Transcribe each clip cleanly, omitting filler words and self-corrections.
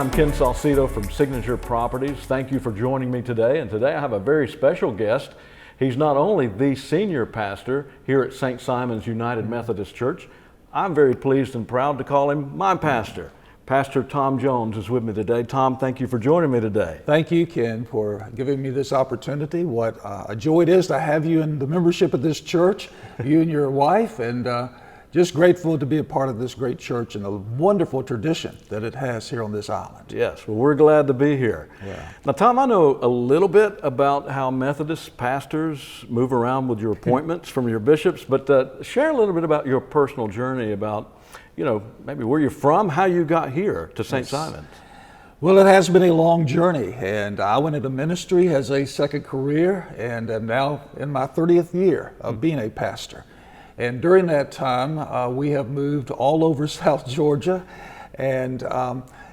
I'm Ken Salcido from Signature Properties. Thank you for joining me today. And today I have a very special guest. He's not only the senior pastor here at St. Simon's United Methodist Church, I'm very pleased and proud to call him my pastor. Pastor Tom Jones is with me today. Tom, thank you for joining me today. Thank you, Ken, for giving me this opportunity. What a joy it is to have you in the membership of this church, you and your wife, and just grateful to be a part of this great church and the wonderful tradition that it has here on this island. Yes, well, we're glad to be here. Yeah. Now, Tom, I know a little bit about how Methodist pastors move around with your appointments from your bishops, but share a little bit about your personal journey about, maybe where you're from, how you got here to St. Simon's. Well, it has been a long journey, and I went into ministry as a second career, and am now in my 30th year of being a pastor. And during that time, we have moved all over South Georgia and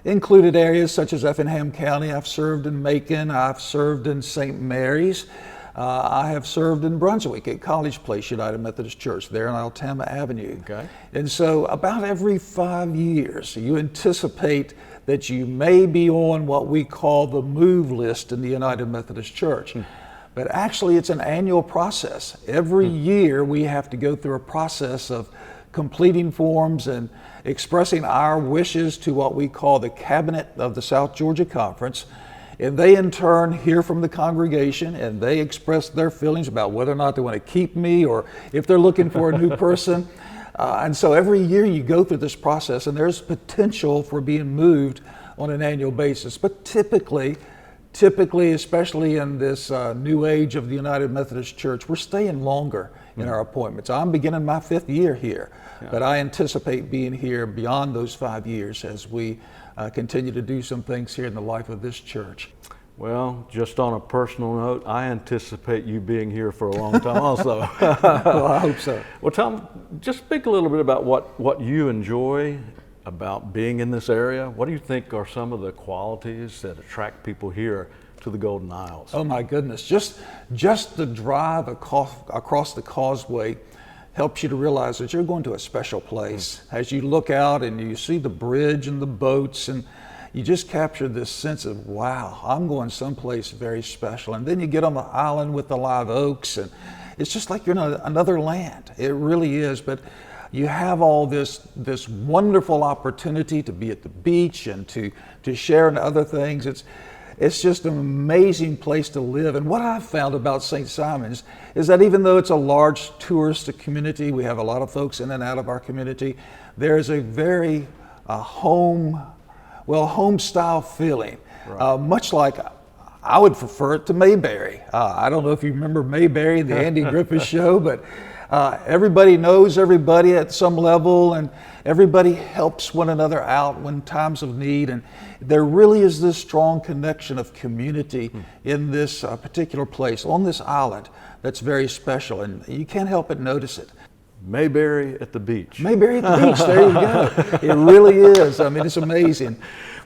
included areas such as Effingham County. I've served in Macon, I've served in St. Mary's, I have served in Brunswick at College Place United Methodist Church there on Altama Avenue. Okay. And so about every 5 years, you anticipate that you may be on what we call the move list in the United Methodist Church. But actually, it's an annual process. Every year, we have to go through a process of completing forms and expressing our wishes to what we call the Cabinet of the South Georgia Conference. And they, in turn, hear from the congregation, and they express their feelings about whether or not they want to keep me or if they're looking for a new person. And so every year, you go through this process, and there's potential for being moved on an annual basis. But typically, especially in this new age of the United Methodist Church, we're staying longer in our appointments. I'm beginning my 5th year here, but I anticipate being here beyond those 5 years as we continue to do some things here in the life of this church. Well, just on a personal note, I anticipate you being here for a long time also. Well, I hope so. Well, Tom, just speak a little bit about what you enjoy about being in this area. What do you think are some of the qualities that attract people here to the Golden Isles? Oh my goodness, just the drive across the causeway helps you to realize that you're going to a special place. As you look out and you see the bridge and the boats, and you just capture this sense of, wow, I'm going someplace very special. And then you get on the island with the live oaks, and it's just like you're in another land. It really is. But you have all this wonderful opportunity to be at the beach and to share in other things. It's just an amazing place to live. And what I've found about St. Simon's is that even though it's a large tourist community, we have a lot of folks in and out of our community, there is a very home style feeling, Right. much like I would prefer it to Mayberry. I don't know if you remember Mayberry, the Andy Griffith show, but everybody knows everybody at some level, and everybody helps one another out when times of need. And there really is this strong connection of community in this particular place, on this island, that's very special, and you can't help but notice it. Mayberry at the beach. Mayberry at the beach, there you go. It really is. I mean, it's amazing.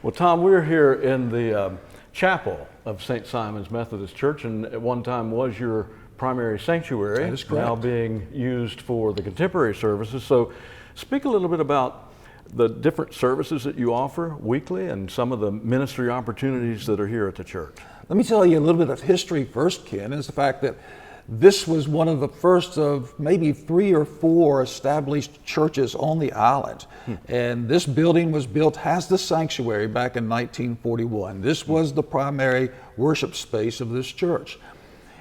Well, Tom, we're here in the chapel of St. Simon's Methodist Church, and at one time was your primary sanctuary. That is correct. Now being used for the contemporary services. So speak a little bit about the different services that you offer weekly and some of the ministry opportunities that are here at the church. Let me tell you a little bit of history first, Ken, is the fact that this was one of the first of maybe 3 or 4 established churches on the island. And this building was built as the sanctuary back in 1941. This was the primary worship space of this church.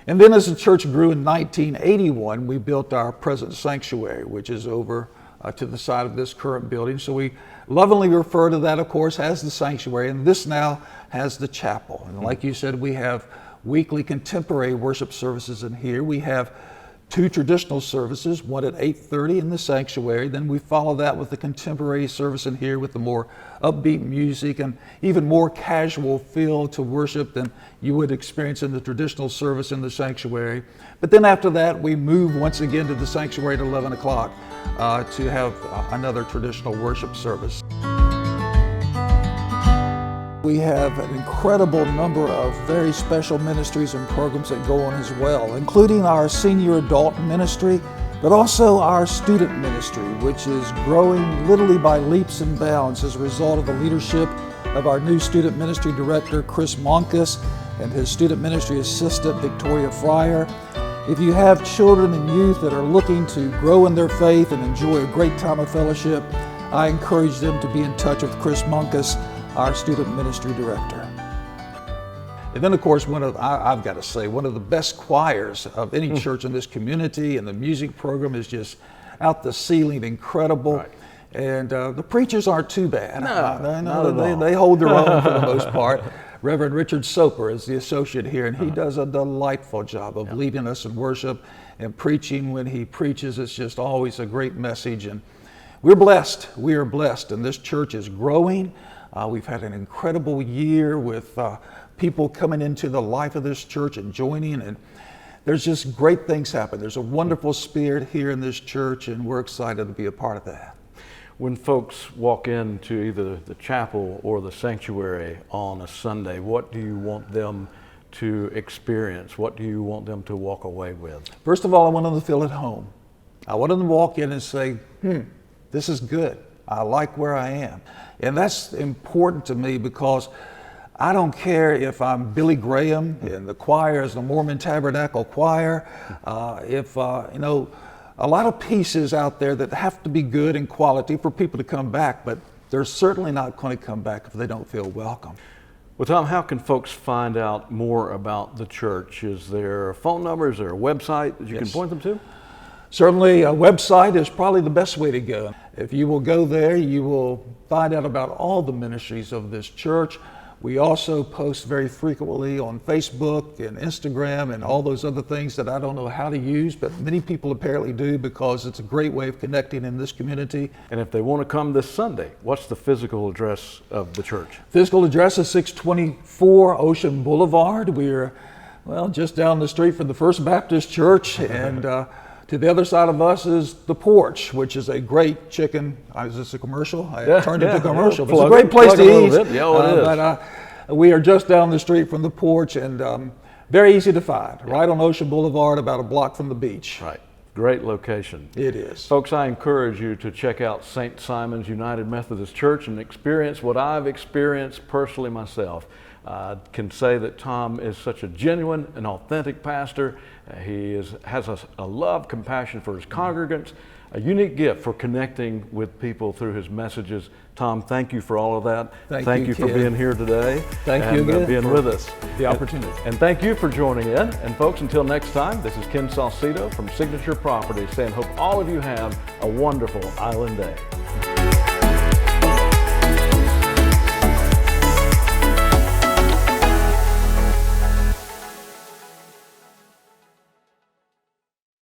And then as the church grew in 1981, we built our present sanctuary, which is over to the side of this current building. So we lovingly refer to that, of course, as the sanctuary, and this now has the chapel. And like you said, we have weekly contemporary worship services in here. We have 2 traditional services, one at 8:30 in the sanctuary. Then we follow that with the contemporary service in here with the more upbeat music and even more casual feel to worship than you would experience in the traditional service in the sanctuary. But then after that, we move once again to the sanctuary at 11 o'clock to have another traditional worship service. We have an incredible number of very special ministries and programs that go on as well, including our senior adult ministry, but also our student ministry, which is growing literally by leaps and bounds as a result of the leadership of our new student ministry director, Chris Monkus, and his student ministry assistant, Victoria Fryer. If you have children and youth that are looking to grow in their faith and enjoy a great time of fellowship, I encourage them to be in touch with Chris Monkus, our student ministry director. And then, of course, I've got to say, one of the best choirs of any church in this community, and the music program is just out the ceiling, incredible. Right. And the preachers aren't too bad. No, they hold their own for the most part. Reverend Richard Soper is the associate here, and he does a delightful job of leading us in worship and preaching. When he preaches, it's just always a great message. And we're blessed. We are blessed, and this church is growing. We've had an incredible year with people coming into the life of this church and joining, and there's just great things happen. There's a wonderful spirit here in this church, and we're excited to be a part of that. When folks walk into either the chapel or the sanctuary on a Sunday, what do you want them to experience? What do you want them to walk away with? First of all, I want them to feel at home. I want them to walk in and say, this is good. I like where I am. And that's important to me, because I don't care if I'm Billy Graham and the choir is the Mormon Tabernacle Choir, a lot of pieces out there that have to be good and quality for people to come back, but they're certainly not going to come back if they don't feel welcome. Well, Tom, how can folks find out more about the church? Is there a phone number? Is there a website that you can point them to? Certainly, a website is probably the best way to go. If you will go there, you will find out about all the ministries of this church. We also post very frequently on Facebook and Instagram and all those other things that I don't know how to use, but many people apparently do, because it's a great way of connecting in this community. And if they want to come this Sunday, what's the physical address of the church? Physical address is 624 Ocean Boulevard. We're, just down the street from the First Baptist Church, and to the other side of us is The Porch, which is a great chicken. Is this a commercial? I turned it to a commercial. But it's a great place to eat. But we are just down the street from The Porch, and very easy to find. Right on Ocean Boulevard, about a block from the beach. Right. Great location. It is. Folks, I encourage you to check out St. Simon's United Methodist Church and experience what I've experienced personally myself. I can say that Tom is such a genuine and authentic pastor. He has a love, compassion for his congregants, a unique gift for connecting with people through his messages. Tom, thank you for all of that. Thank you for being here today. Thank you again being for with us. The opportunity. And thank you for joining in. And folks, until next time, this is Ken Salcido from Signature Properties saying, hope all of you have a wonderful island day.